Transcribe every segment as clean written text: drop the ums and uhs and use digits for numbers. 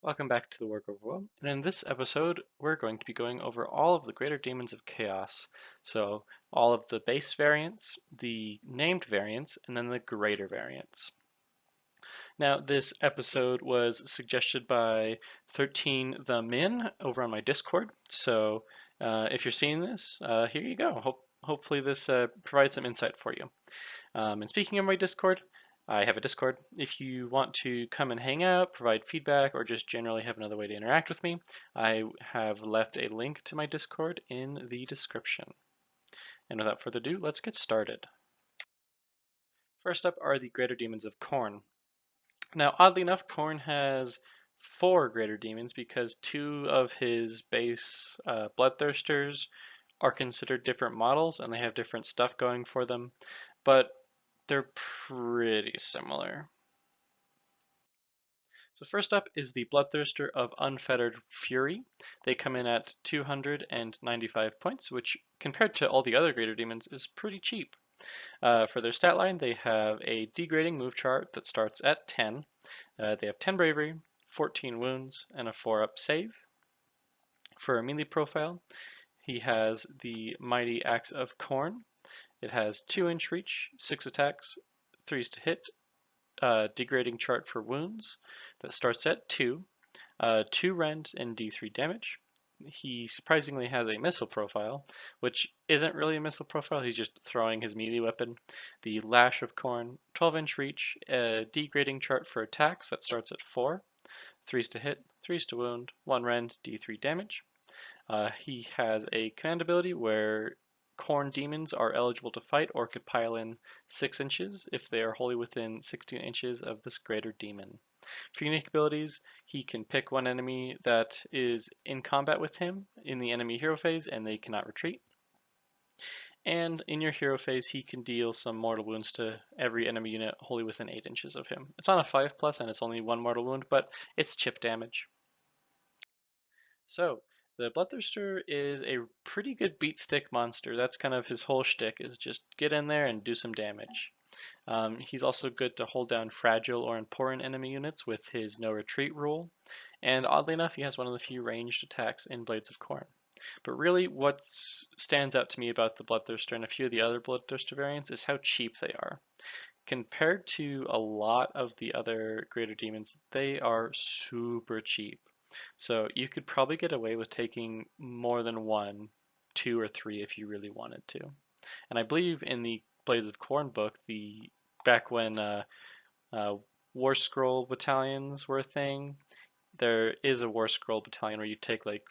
Welcome back to the Work of Woe, and in this episode we're going to be going over all of the greater demons of chaos. So all of the base variants, the named variants, and then the greater variants. Now this episode was suggested by 13 the Min over on my Discord, so if you're seeing this, here you go. Hopefully this provides some insight for you. And speaking of my Discord, I have a Discord. If you want to come and hang out, provide feedback, or just generally have another way to interact with me, I have left a link to my Discord in the description. And without further ado, let's get started. First up are the Greater Demons of Khorne. Now, oddly enough, Khorne has 4 Greater Demons because 2 of his base Bloodthirsters are considered different models and they have different stuff going for them, but they're pretty similar. So first up is the Bloodthirster of Unfettered Fury. They come in at 295 points, which compared to all the other Greater Demons is pretty cheap. For their stat line, they have a degrading move chart that starts at 10. They have 10 bravery, 14 wounds, and a 4-up save. For a melee profile, he has the Mighty Axe of Khorne. It has 2-inch reach, 6 attacks, 3s to hit, degrading chart for wounds that starts at 2, 2 rend and d3 damage. He surprisingly has a missile profile, which isn't really a missile profile, he's just throwing his melee weapon. The Lash of Khorne, 12-inch reach, degrading chart for attacks that starts at 4, 3s to hit, 3s to wound, 1 rend, d3 damage. He has a command ability where Khorne demons are eligible to fight or could pile in 6 inches if they are wholly within 16 inches of this greater demon. For unique abilities, he can pick one enemy that is in combat with him in the enemy hero phase and they cannot retreat. And in your hero phase, he can deal some mortal wounds to every enemy unit wholly within 8 inches of him. It's on a 5+ and it's only 1 mortal wound, but it's chip damage. So, the Bloodthirster is a pretty good beat stick monster. That's kind of his whole shtick, is just get in there and do some damage. He's also good to hold down fragile or important enemy units with his no retreat rule. And oddly enough, he has one of the few ranged attacks in Blades of Khorne. But really, what stands out to me about the Bloodthirster and a few of the other Bloodthirster variants is how cheap they are. Compared to a lot of the other greater demons, they are super cheap. So you could probably get away with taking more than 1, 2, or 3 if you really wanted to. And I believe in the Blades of Khorne book, back when War Scroll battalions were a thing, there is a War Scroll battalion where you take like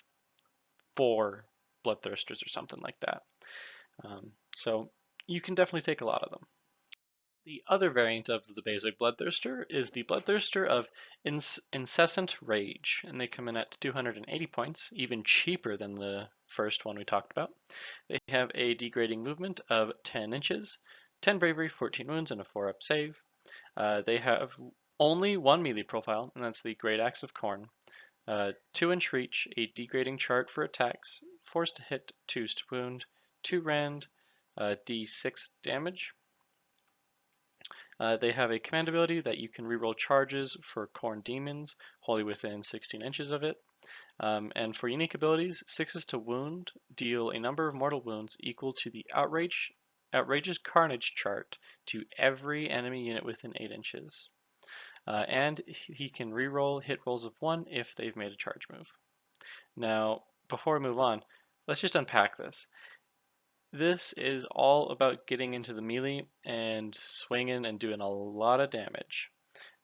4 Bloodthirsters or something like that. So you can definitely take a lot of them. The other variant of the basic Bloodthirster is the Bloodthirster of Incessant Rage, and they come in at 280 points, even cheaper than the first one we talked about. They have a degrading movement of 10 inches, 10 bravery, 14 wounds, and a 4-up save. They have only 1 melee profile, and that's the Great Axe of Khorne. 2-inch reach, a degrading chart for attacks, 4s to hit, 2s to wound, 2 rend, d6 damage. They have a command ability that you can reroll charges for Khorne demons, wholly within 16 inches of it. And for unique abilities, 6s to wound deal a number of mortal wounds equal to the outrageous carnage chart to every enemy unit within 8 inches. And he can reroll hit rolls of 1 if they've made a charge move. Now, before we move on, let's just unpack this. This is all about getting into the melee and swinging and doing a lot of damage.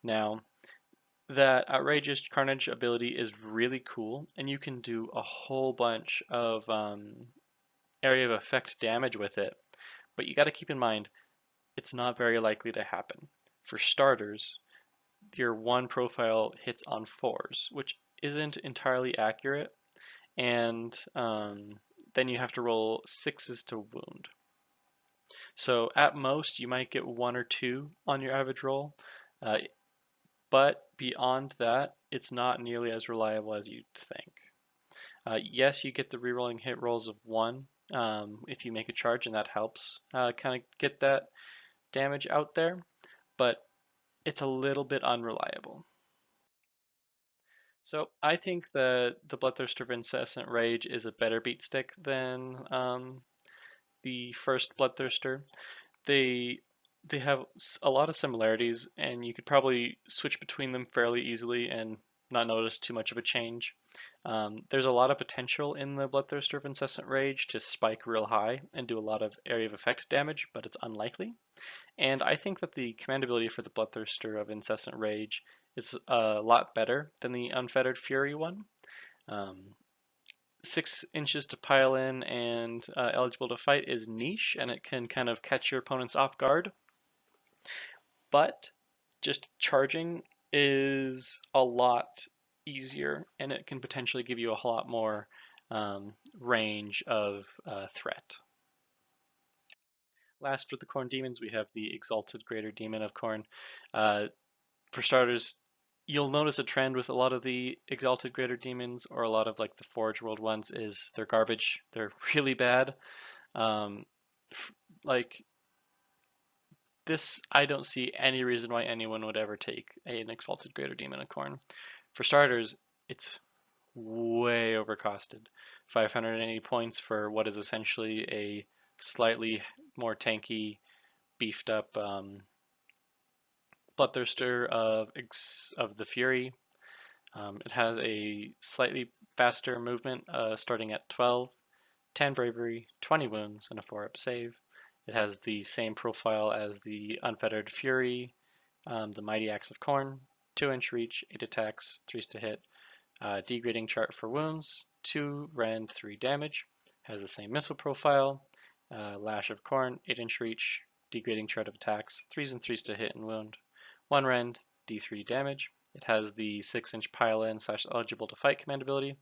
Now, that Outrageous Carnage ability is really cool, and you can do a whole bunch of area of effect damage with it, but you got to keep in mind, it's not very likely to happen. For starters, your one profile hits on 4s, which isn't entirely accurate, and then you have to roll 6s to wound. So at most, you might get 1 or 2 on your average roll, but beyond that, it's not nearly as reliable as you'd think. Yes, you get the rerolling hit rolls of 1 if you make a charge, and that helps kind of get that damage out there, but it's a little bit unreliable. So I think that the Bloodthirster of Incessant Rage is a better beat stick than the first Bloodthirster. They they have a lot of similarities, and you could probably switch between them fairly easily and not notice too much of a change. There's a lot of potential in the Bloodthirster of Incessant Rage to spike real high and do a lot of area of effect damage, but it's unlikely. And I think that the command ability for the Bloodthirster of Incessant Rage is a lot better than the Unfettered Fury one. Um, 6 inches to pile in and eligible to fight is niche, and it can kind of catch your opponents off guard. But just charging is a lot easier, and it can potentially give you a whole lot more range of threat. Last, for the Khorne Demons, we have the Exalted Greater Demon of Khorne. Uh, for starters, you'll notice a trend with a lot of the Exalted Greater Demons, or a lot of like the Forge World ones, is they're garbage. They're really bad. Um, like this, I don't see any reason why anyone would ever take an Exalted Greater Demon of Khorne. For starters, it's way overcosted. 580 points for what is essentially a slightly more tanky, beefed up Bloodthirster of the Fury. It has a slightly faster movement, starting at 12, 10 bravery, 20 wounds, and a 4-up save. It has the same profile as the Unfettered Fury, the Mighty Axe of Khorne, 2-inch reach, 8 attacks, 3s to hit, degrading chart for wounds, 2 rend, 3 damage. Has the same missile profile, Lash of Khorne, 8-inch reach, degrading chart of attacks, 3s and 3s to hit and wound, 1 rend, d3 damage. It has the 6-inch pile-in / eligible to fight command ability,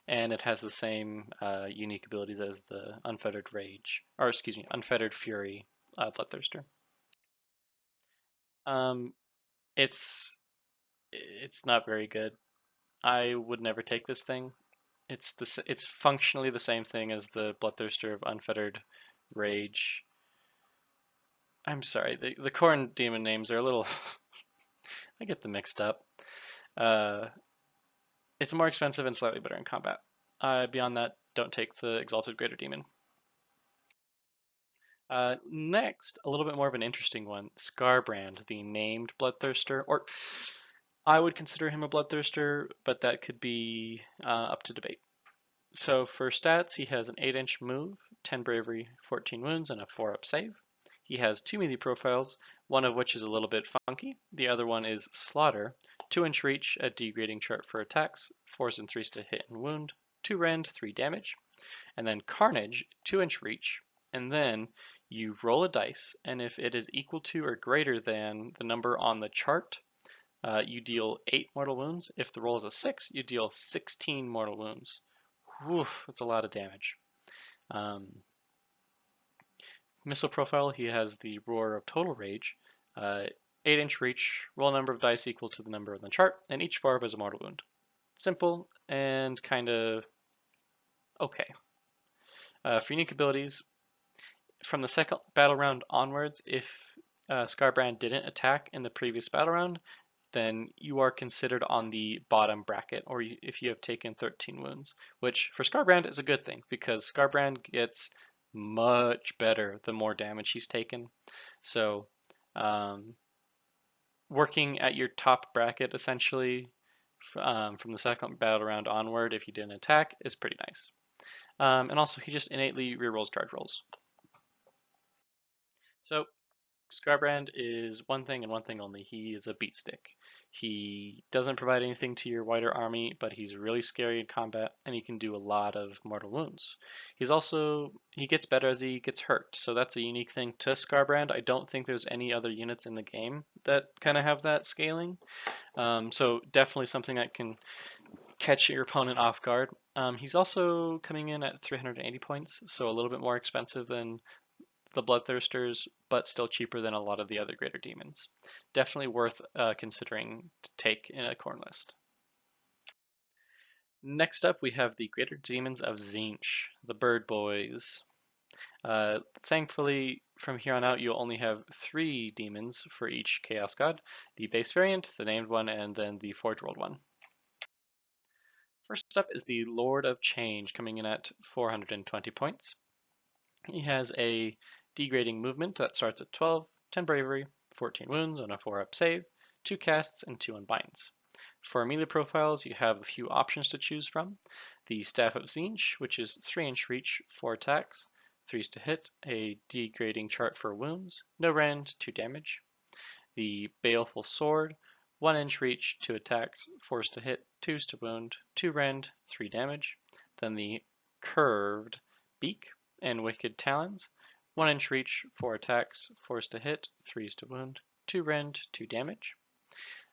and it has the same unique abilities as the Unfettered Rage, or excuse me, Unfettered Fury Bloodthirster. Um, it's not very good. I would never take this thing. It's functionally the same thing as the Bloodthirster of Unfettered Rage. I'm sorry, the Khorne demon names are a little I get them mixed up. Uh, it's more expensive and slightly better in combat. Beyond that, don't take the Exalted Greater Demon. Next, a little bit more of an interesting one, Scarbrand, the named Bloodthirster, or I would consider him a Bloodthirster, but that could be up to debate. So for stats, he has an 8-inch move, 10 bravery, 14 wounds, and a 4-up save. He has 2 melee profiles, one of which is a little bit funky. The other one is Slaughter, 2-inch reach, a degrading chart for attacks, 4s and 3s to hit and wound, 2 rend, 3 damage. And then Carnage, 2-inch reach, and then you roll a dice, and if it is equal to or greater than the number on the chart, you deal 8 mortal wounds. If the roll is a 6, you deal 16 mortal wounds. Woof, that's a lot of damage. Missile profile, he has the Roar of Total Rage, 8-inch reach, roll number of dice equal to the number on the chart, and each barb has a mortal wound. Simple and kind of okay. For unique abilities, from the second battle round onwards, if Scarbrand didn't attack in the previous battle round, then you are considered on the bottom bracket, or if you have taken 13 wounds, which for Scarbrand is a good thing because Scarbrand gets much better the more damage he's taken. So working at your top bracket essentially from the second battle round onward, if you didn't attack, is pretty nice. And also he just innately rerolls charge rolls. So Scarbrand is one thing and one thing only. He is a beat stick. He doesn't provide anything to your wider army, but he's really scary in combat, and he can do a lot of mortal wounds. He gets better as he gets hurt, so that's a unique thing to Scarbrand. I don't think there's any other units in the game that kind of have that scaling. So definitely something that can catch your opponent off guard. He's also coming in at 380 points, so a little bit more expensive than the Bloodthirsters, but still cheaper than a lot of the other greater demons. Definitely worth considering to take in a Khorne list. Next up, we have the Greater Demons of Tzeentch, the Bird Boys. Thankfully, from here on out, you'll only have 3 demons for each Chaos God, the base variant, the named one, and then the Forge World one. First up is the Lord of Change, coming in at 420 points. He has a degrading movement that starts at 12, 10 bravery, 14 wounds on a 4-up save, 2 casts, and 2 unbinds. For melee profiles, you have a few options to choose from. The Staff of Tzeentch, which is 3-inch reach, 4 attacks, 3s to hit, a degrading chart for wounds, no rend, 2 damage. The Baleful Sword, 1-inch reach, 2 attacks, 4s to hit, 2s to wound, 2 rend, 3 damage. Then the Curved Beak and Wicked Talons, 1-inch reach, 4 attacks, 4s to hit, 3s to wound, 2 rend, 2 damage.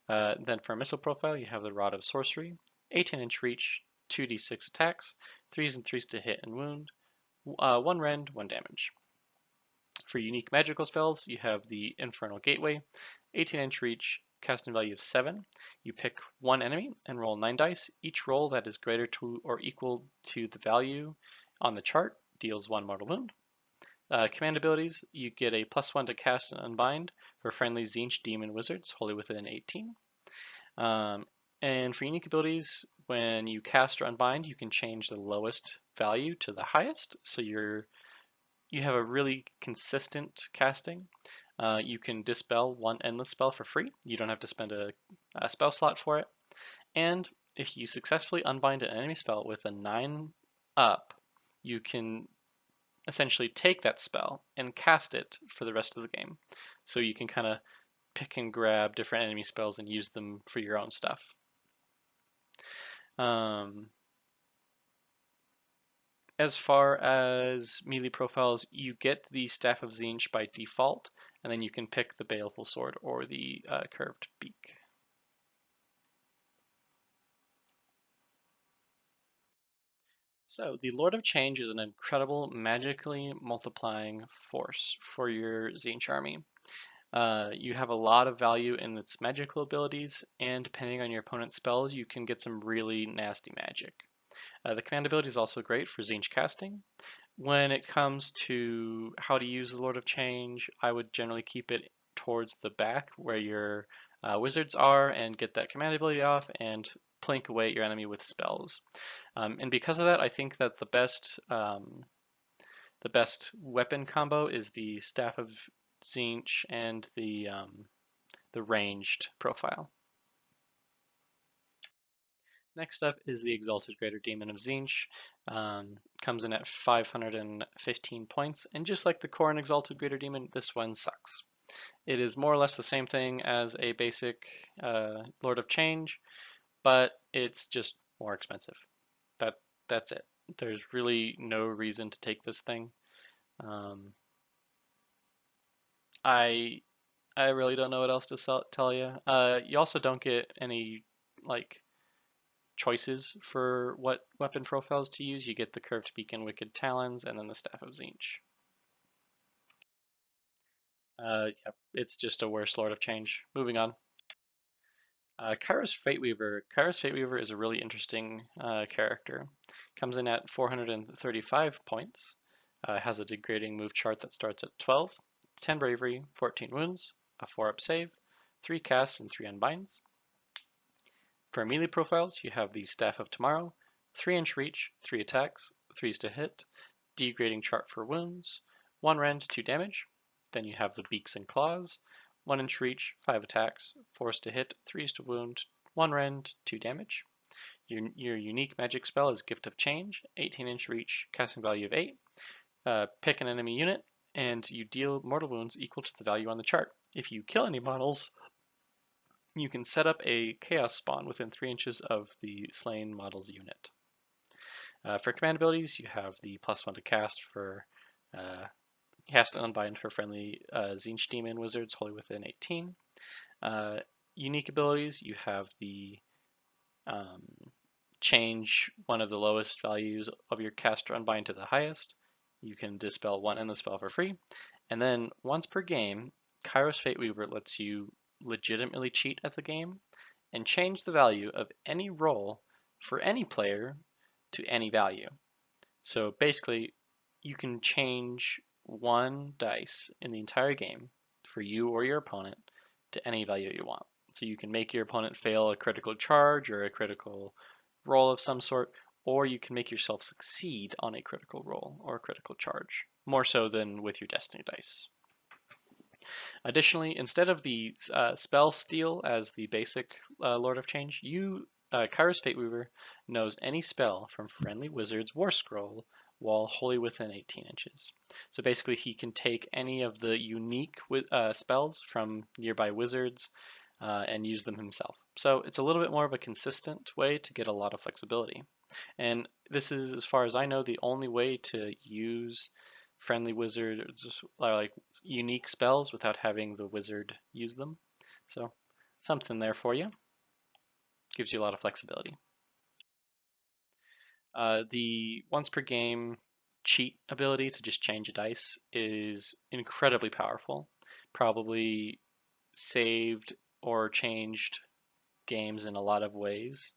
Then for a missile profile, you have the Rod of Sorcery, 18-inch reach, 2d6 attacks, 3s and 3s to hit and wound, 1 rend, 1 damage. For unique magical spells, you have the Infernal Gateway, 18-inch reach, casting value of 7. You pick one enemy and roll 9 dice. Each roll that is greater to or equal to the value on the chart deals 1 mortal wound. Command abilities, you get a +1 to cast and unbind for friendly Tzeentch demon wizards, wholly within 18. And for unique abilities, when you cast or unbind, you can change the lowest value to the highest, so you have a really consistent casting. You can dispel 1 endless spell for free. You don't have to spend a spell slot for it. And if you successfully unbind an enemy spell with a 9 up, you can essentially take that spell and cast it for the rest of the game. So you can kind of pick and grab different enemy spells and use them for your own stuff. As far as melee profiles, you get the Staff of Tzeentch by default, and then you can pick the Baleful Sword or the Curved Beak. So the Lord of Change is an incredible magically multiplying force for your Tzeentch army. You have a lot of value in its magical abilities, and depending on your opponent's spells, you can get some really nasty magic. The command ability is also great for Tzeentch casting. When it comes to how to use the Lord of Change, I would generally keep it towards the back where your wizards are and get that command ability off and plink away at your enemy with spells. And because of that, I think that the best weapon combo is the Staff of Tzeentch and the ranged profile. Next up is the Exalted Greater Demon of Tzeentch. Comes in at 515 points, and just like the Khorne Exalted Greater Demon, this one sucks. It is more or less the same thing as a basic Lord of Change, but it's just more expensive. That's it. There's really no reason to take this thing. I really don't know what else to tell you. You also don't get any like choices for what weapon profiles to use. You get the Curved Beak and Wicked Talons, and then the Staff of Tzeentch. Yeah, it's just a worse Lord of Change. Moving on. Kairos Fateweaver. Kairos Fateweaver is a really interesting character. Comes in at 435 points. Has a degrading move chart that starts at 12, 10 bravery, 14 wounds, a 4-up save, 3 casts, and 3 unbinds. For melee profiles, you have the Staff of Tomorrow, 3-inch reach, 3 attacks, 3s to hit, degrading chart for wounds, 1 rend, 2 damage. Then you have the Beaks and Claws, 1-inch reach, 5 attacks, 4s to hit, 3s to wound, 1 rend, 2 damage. Your unique magic spell is Gift of Change, 18-inch reach, casting value of 8. Pick an enemy unit, and you deal mortal wounds equal to the value on the chart. If you kill any models, you can set up a chaos spawn within 3 inches of the slain model's unit. For command abilities, you have the +1 to cast for cast and unbind for friendly Tzeentch demon wizards wholly within 18. Unique abilities, you have the change one of the lowest values of your cast or unbind to the highest. You can dispel 1 endless spell for free. And then once per game, Kairos Fateweaver lets you legitimately cheat at the game and change the value of any roll for any player to any value. So basically, you can change 1 dice in the entire game for you or your opponent to any value you want. So you can make your opponent fail a critical charge or a critical roll of some sort, or you can make yourself succeed on a critical roll or a critical charge, more so than with your destiny dice. Additionally, instead of the spell steal as the basic Lord of Change, Kairos Fateweaver knows any spell from Friendly Wizard's War Scroll while wholly within 18 inches. So basically, he can take any of the unique spells from nearby wizards and use them himself. So it's a little bit more of a consistent way to get a lot of flexibility. And this is, as far as I know, the only way to use friendly wizards like unique spells without having the wizard use them. So something there for you. Gives you a lot of flexibility. The once per game cheat ability to just change a dice is incredibly powerful. Probably saved or changed games in a lot of ways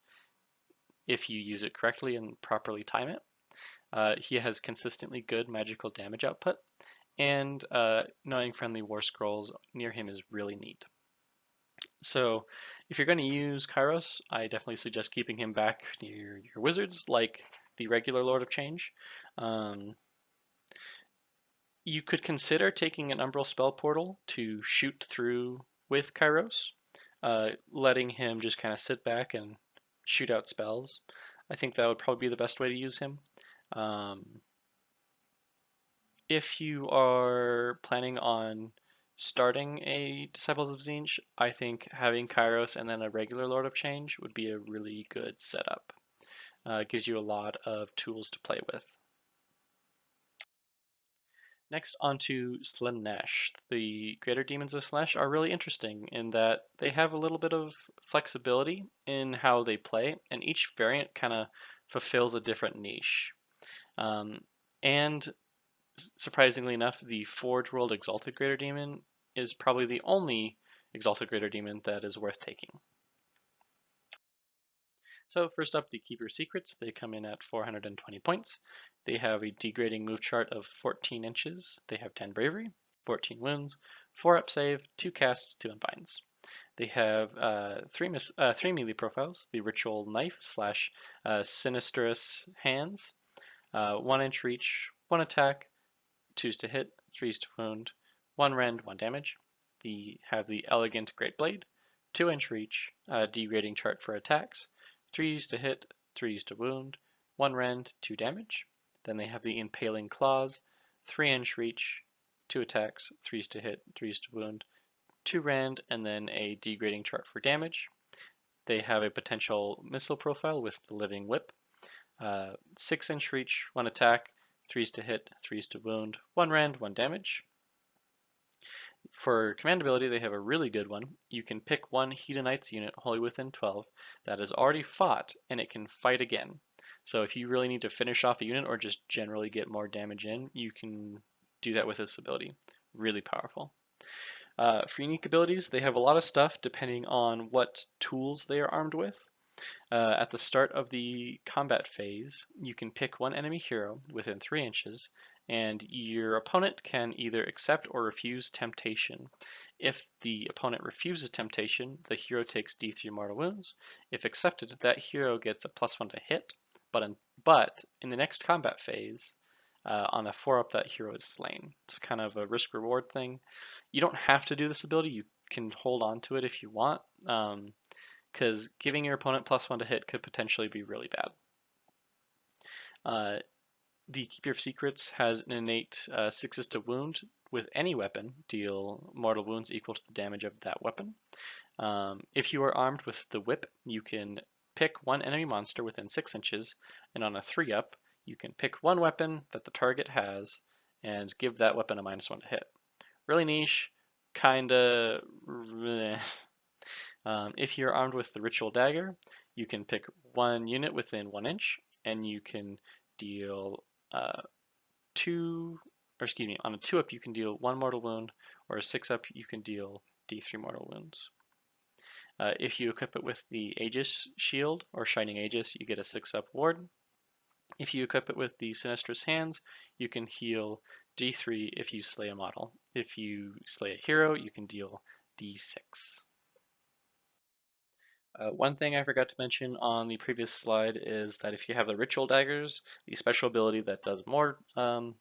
if you use it correctly and properly time it. He has consistently good magical damage output, and knowing friendly war scrolls near him is really neat. So if you're going to use Kairos, I definitely suggest keeping him back near your wizards, like the regular Lord of Change. Um, you could consider taking an Umbral Spell Portal to shoot through with Kairos, letting him just kind of sit back and shoot out spells. I think that would probably be the best way to use him. If you are planning on starting a Disciples of Zinj, I think having Kairos and then a regular Lord of Change would be a really good setup. It gives you a lot of tools to play with. Next, onto Slaanesh. The Greater Demons of Slaanesh are really interesting in that they have a little bit of flexibility in how they play, and each variant kind of fulfills a different niche. And surprisingly enough, the Forge World Exalted Greater Demon is probably the only Exalted Greater Demon that is worth taking. So first up, the Keeper Secrets. They come in at 420 points. They have a degrading move chart of 14 inches. They have 10 bravery, 14 wounds, 4 up save, 2 casts, 2 unbinds. They have three melee profiles: the Ritual Knife slash Sinistrous Hands, 1 inch reach, 1 attack, 2s to hit, 3s to wound, 1 rend, 1 damage. They have the Elegant Great Blade, 2 inch reach, degrading chart for attacks, 3s to hit, 3s to wound, 1 rend, 2 damage. Then they have the Impaling Claws, 3 inch reach, 2 attacks, 3s to hit, 3s to wound, 2 rend, and then a degrading chart for damage. They have a potential missile profile with the Living Whip, 6 inch reach, 1 attack, 3s to hit, 3s to wound, 1 rend, 1 damage. For command ability, they have a really good one. You can pick one Hedonites unit wholly within 12 that has already fought, and it can fight again. So if you really need to finish off a unit or just generally get more damage in, you can do that with this ability. Really powerful. For unique abilities, they have a lot of stuff depending on what tools they are armed with. At the start of the combat phase, you can pick one enemy hero within 3 inches, and your opponent can either accept or refuse temptation. If the opponent refuses temptation, the hero takes D3 mortal wounds. If accepted, that hero gets a +1 to hit, but in the next combat phase, on a 4-up, that hero is slain. It's kind of a risk-reward thing. You don't have to do this ability. You can hold on to it if you want. Because giving your opponent +1 to hit could potentially be really bad. The Keeper of Secrets has an innate 6s to wound with any weapon, deal mortal wounds equal to the damage of that weapon. If you are armed with the Whip, you can pick one enemy monster within 6 inches, and on a 3-up, you can pick one weapon that the target has and give that weapon a -1 to hit. Really niche, kinda. If you're armed with the Ritual Dagger, you can pick one unit within 1 inch, and you can deal on a 2-up you can deal 1 mortal wound, or a 6-up you can deal D3 mortal wounds. If you equip it with the Aegis Shield or Shining Aegis, you get a 6-up ward. If you equip it with the Sinistrous Hands, you can heal D3 if you slay a model. If you slay a hero, you can deal D6. One thing I forgot to mention on the previous slide is that if you have the ritual daggers, the special ability that does more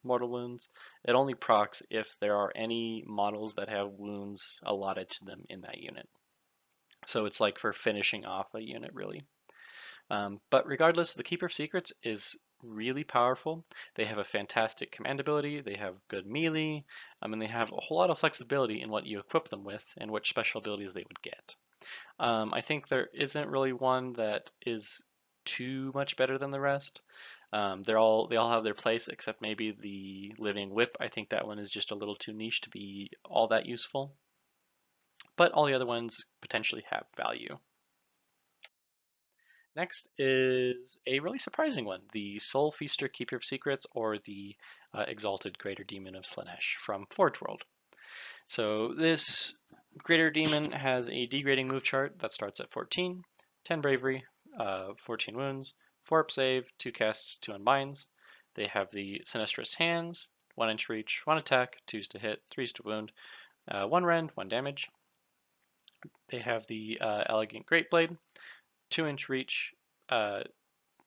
mortal wounds, it only procs if there are any models that have wounds allotted to them in that unit. So it's like for finishing off a unit, really. But regardless, the Keeper of Secrets is really powerful. They have a fantastic command ability, they have good melee, and they have a whole lot of flexibility in what you equip them with and which special abilities they would get. I think there isn't really one that is too much better than the rest. They all have their place except maybe the Living Whip. I think that one is just a little too niche to be all that useful. But all the other ones potentially have value. Next is a really surprising one, the Soul Feaster Keeper of Secrets, or the Exalted Greater Demon of Slaanesh from Forge World. So this Greater Demon has a degrading move chart that starts at 14, 10 Bravery, 14 Wounds, 4 Up Save, 2 Casts, 2 Unbinds. They have the Sinistrous Hands, 1 inch reach, 1 attack, 2s to hit, 3s to wound, 1 rend, 1 damage. They have the Elegant Great Blade, 2 inch reach, a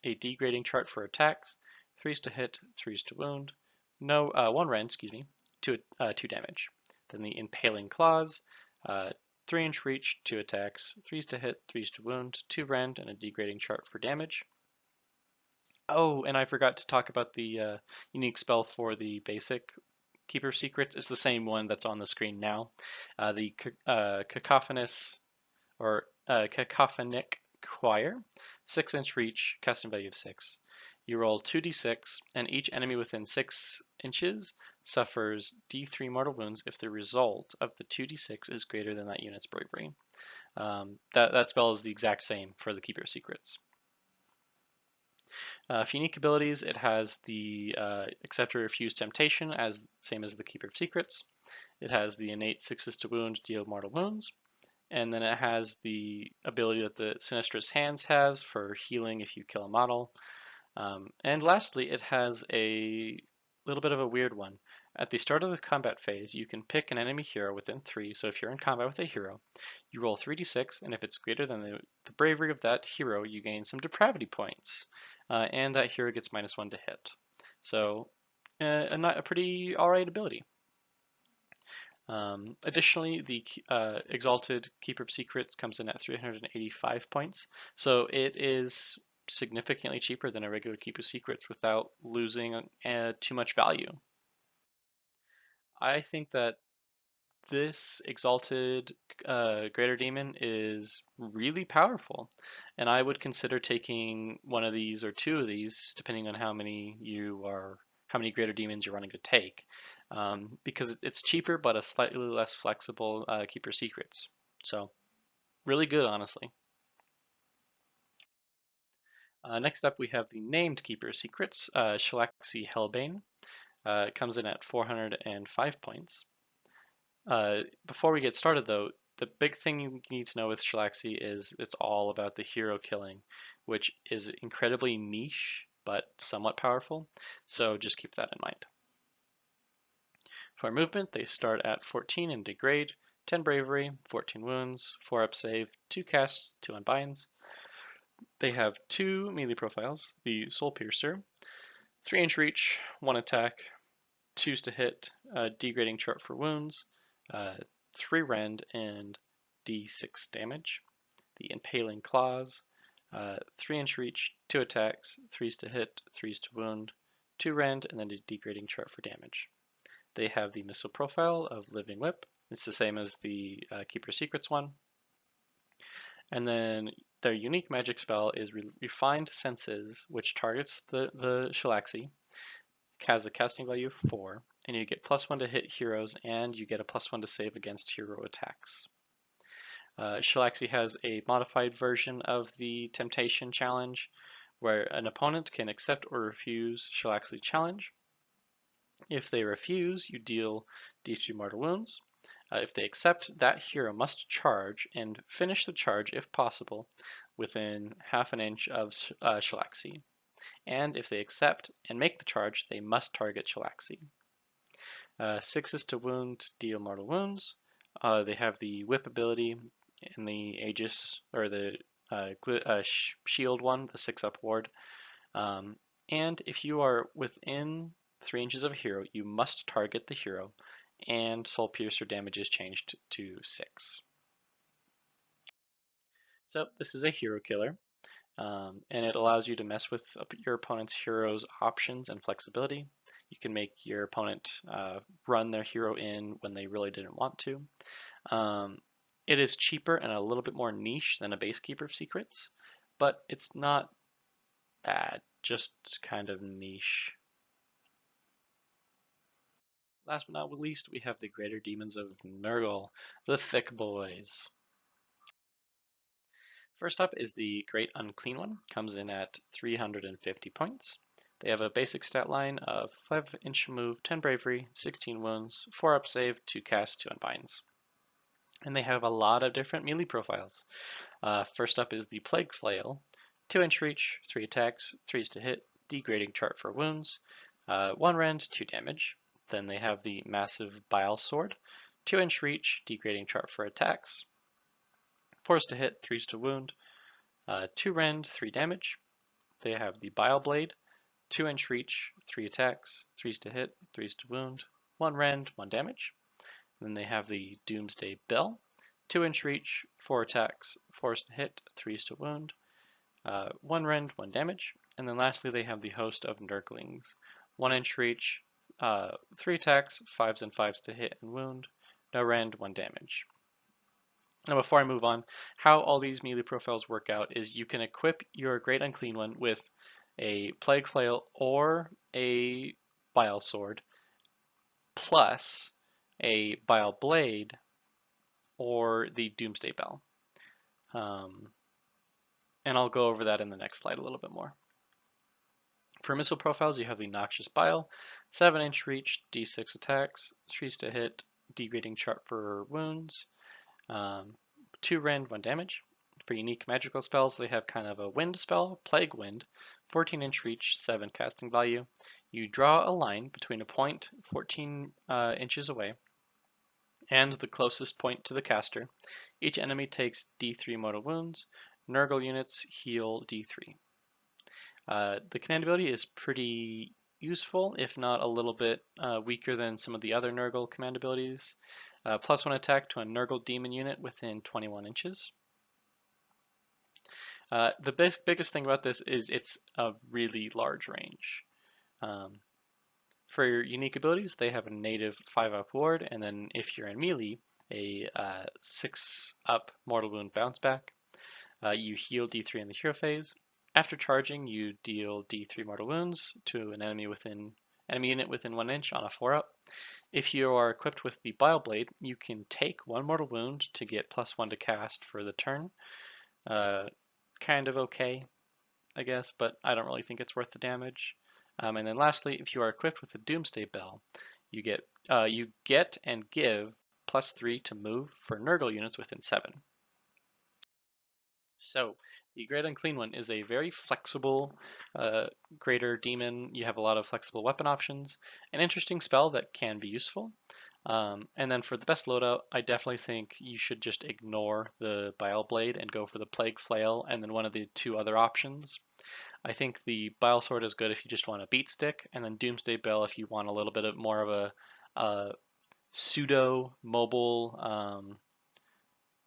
degrading chart for attacks, 3s to hit, 3s to wound, 1 rend, 2 damage. Then the Impaling Claws, 3 inch reach, 2 attacks, 3s to hit, 3s to wound, 2 rend, and a degrading chart for damage. Oh, and I forgot to talk about the unique spell for the basic Keeper of Secrets. It's the same one that's on the screen now. The Cacophonous or Cacophonic Choir, 6 inch reach, casting value of 6. You roll 2d6, and each enemy within 6 inches suffers d3 mortal wounds if the result of the 2d6 is greater than that unit's bravery. That spell is the exact same for the Keeper of Secrets. For unique abilities, it has the Accept or Refuse Temptation, same as the Keeper of Secrets. It has the innate 6s to wound, deal mortal wounds. And then it has the ability that the Sinistrous Hands has for healing if you kill a model. And lastly, it has a little bit of a weird one. At the start of the combat phase, you can pick an enemy hero within 3. So if you're in combat with a hero, you roll 3d6, and if it's greater than the bravery of that hero, you gain some depravity points. And that hero gets -1 to hit. So a pretty alright ability. Additionally, the Exalted Keeper of Secrets comes in at 385 points, so it is significantly cheaper than a regular Keeper of Secrets without losing too much value. I think that this Exalted Greater Demon is really powerful, and I would consider taking one of these or 2 of these, depending on how many Greater Demons you're running to take, because it's cheaper but a slightly less flexible Keeper Secrets. So really good, honestly. Next up, we have the named Keeper Secrets, Shalaxi Hellbane. It comes in at 405 points. Before we get started, though, the big thing you need to know with Shalaxi is it's all about the hero killing, which is incredibly niche but somewhat powerful. So just keep that in mind. For movement, they start at 14 and degrade, 10 bravery, 14 wounds, 4 up save, 2 casts, 2 unbinds. They have 2 melee profiles, the Soul Piercer, 3 inch reach, 1 attack, 2s to hit, degrading chart for wounds, 3 rend, and d6 damage. The Impaling Claws, 3 inch reach, 2 attacks, 3s to hit, 3s to wound, 2 rend, and then a degrading chart for damage. They have the missile profile of Living Whip. It's the same as the Keeper Secrets one. And then their unique magic spell is Refined Senses, which targets the Shalaxi. It has a casting value of 4, and you get +1 to hit heroes, and you get a +1 to save against hero attacks. Shalaxi has a modified version of the Temptation Challenge, where an opponent can accept or refuse Shalaxi Challenge. If they refuse, you deal d2 mortal wounds. If they accept, that hero must charge and finish the charge, if possible, within half an inch of Shalaxi. And if they accept and make the charge, they must target Shalaxi. 6s to wound, deal mortal wounds. They have the whip ability and the Aegis, or the shield one, the 6-up ward. And if you are within 3 inches of a hero, you must target the hero, and Soul Piercer damage is changed to 6. So this is a hero killer, and it allows you to mess with your opponent's hero's options and flexibility. You can make your opponent run their hero in when they really didn't want to. It is cheaper and a little bit more niche than a base Keeper of Secrets, but it's not bad, just kind of niche. Last but not least, we have the Greater Demons of Nurgle, the Thick Boys. First up is the Great Unclean One, comes in at 350 points. They have a basic stat line of 5-inch move, 10 bravery, 16 wounds, 4-up save, 2 cast, 2 unbinds. And they have a lot of different melee profiles. First up is the Plague Flail, 2-inch reach, 3 attacks, 3s to hit, degrading chart for wounds, 1 rend, 2 damage. Then they have the Massive Bile Sword, 2-inch reach, degrading chart for attacks, 4s to hit, 3s to wound, 2 rend, 3 damage. They have the Bile Blade, 2-inch reach, 3 attacks, 3s to hit, 3s to wound, 1 rend, 1 damage. Then they have the Doomsday Bell, 2-inch reach, 4 attacks, 4s to hit, 3s to wound, 1 rend, 1 damage. And then lastly, they have the Host of Nurglings, 1-inch reach, 3 attacks, 5s and 5s to hit and wound, no rend, 1 damage. Now before I move on, how all these melee profiles work out is you can equip your Great Unclean One with a Plague Flail or a Bile Sword, plus a Bile Blade or the Doomsday Bell. And I'll go over that in the next slide a little bit more. For missile profiles, you have the Noxious Bile, 7-inch reach, d6 attacks, 3s to hit, degrading chart for wounds, 2 rend, 1 damage. For unique magical spells, they have kind of a wind spell, Plague Wind, 14-inch reach, 7 casting value. You draw a line between a point 14 inches away and the closest point to the caster. Each enemy takes d3 mortal wounds. Nurgle units heal d3. The command ability is pretty useful, if not a little bit weaker than some of the other Nurgle command abilities. +1 attack to a Nurgle demon unit within 21 inches. The biggest thing about this is it's a really large range. For your unique abilities, they have a native 5-up ward, and then if you're in melee, a 6-up mortal wound bounce back. You heal d3 in the hero phase. After charging, you deal d3 mortal wounds to an enemy unit within 1 inch on a 4-up. If you are equipped with the Bile Blade, you can take 1 mortal wound to get +1 to cast for the turn. Kind of okay, I guess, but I don't really think it's worth the damage. And then lastly, if you are equipped with the Doomsday Bell, you get and give +3 to move for Nurgle units within 7. So the Great Unclean One is a very flexible greater demon. You have a lot of flexible weapon options, an interesting spell that can be useful. And then for the best loadout, I definitely think you should just ignore the Bile Blade and go for the Plague Flail and then one of the 2 other options. I think the Bile Sword is good if you just want a beat stick, and then Doomsday Bell if you want a little bit more of a pseudo mobile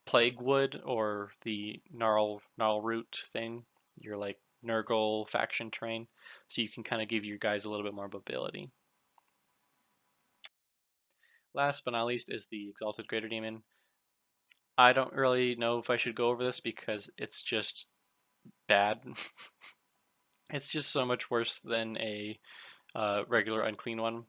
Plague Wood or the Gnarl Root thing. Your like Nurgle faction train, so you can kind of give your guys a little bit more mobility. Last but not least is the Exalted Greater Demon. I don't really know if I should go over this because it's just bad. It's just so much worse than a regular Unclean One.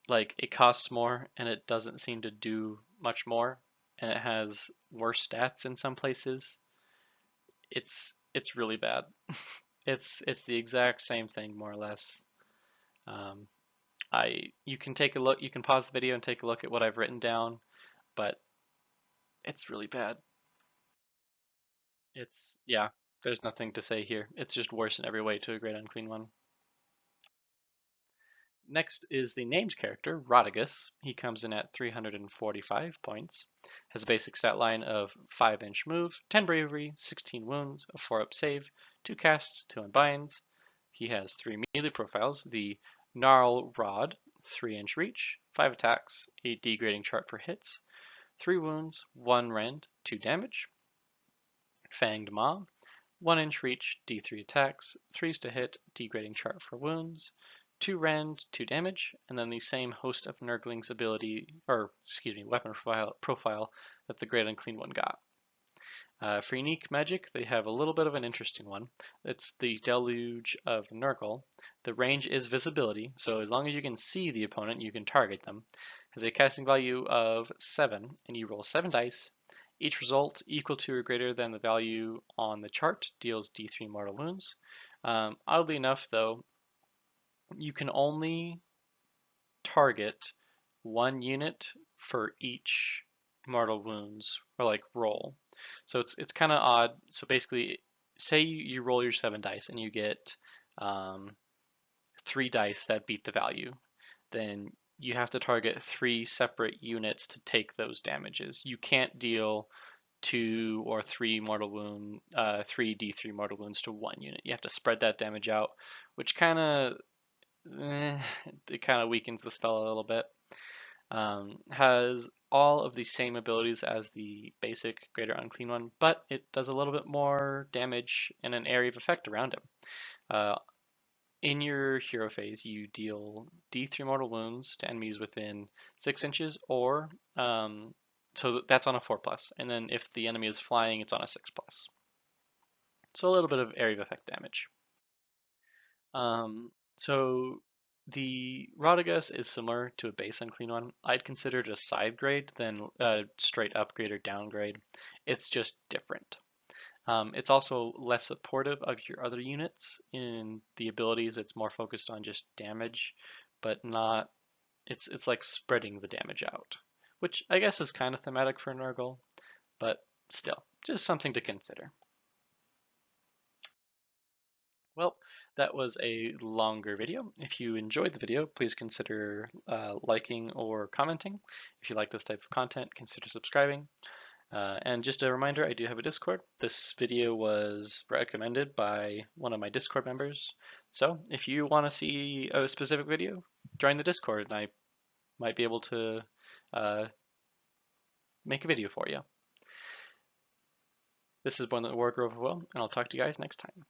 Like, it costs more and it doesn't seem to do much more, and it has worse stats in some places. It's really bad. It's the exact same thing more or less. You can take a look. You can pause the video and take a look at what I've written down, but it's really bad. Yeah. There's nothing to say here. It's just worse in every way to a Great Unclean One. Next is the named character, Rodigus. He comes in at 345 points, has a basic stat line of 5-inch move, 10 bravery, 16 wounds, a 4-up save, 2 casts, 2 unbinds. He has 3 melee profiles, the Gnarl Rod, 3-inch reach, 5 attacks, a degrading chart for hits, 3 wounds, 1 rend, 2 damage. Fanged Maw, 1-inch reach, D3 attacks, 3s to hit, degrading chart for wounds, 2 rend, 2 damage, and then the same host of Nurgling's ability, weapon profile that the Great Unclean One got. For unique magic, they have a little bit of an interesting one. It's the Deluge of Nurgle. The range is visibility, so as long as you can see the opponent, you can target them. Has a casting value of 7, and you roll 7 dice. Each result equal to or greater than the value on the chart deals D3 mortal wounds. Oddly enough, though, you can only target 1 unit for each mortal wounds or like roll. So it's kind of odd. So basically, say you roll your 7 dice and you get 3 dice that beat the value, then you have to target 3 separate units to take those damages. You can't deal 2 or 3 mortal wound, 3d3 mortal wounds to 1 unit. You have to spread that damage out, which kind of it kind of weakens the spell a little bit. Has all of the same abilities as the basic Greater Unclean One, but it does a little bit more damage and an area of effect around him. In your hero phase, you deal D3 mortal wounds to enemies within 6 inches, or so that's on a 4+, and then if the enemy is flying, it's on a 6+. So a little bit of area of effect damage. So the Rodigus is similar to a base Unclean One. I'd consider it a side grade than a straight upgrade or downgrade. It's just different. It's also less supportive of your other units in the abilities. It's more focused on just damage, but not. It's like spreading the damage out, which I guess is kind of thematic for Nurgle, but still, just something to consider. Well, that was a longer video. If you enjoyed the video, please consider liking or commenting. If you like this type of content, consider subscribing. And just a reminder, I do have a Discord. This video was recommended by one of my Discord members. So if you want to see a specific video, join the Discord and I might be able to make a video for you. This is Born the Wardrobe of Will, and I'll talk to you guys next time.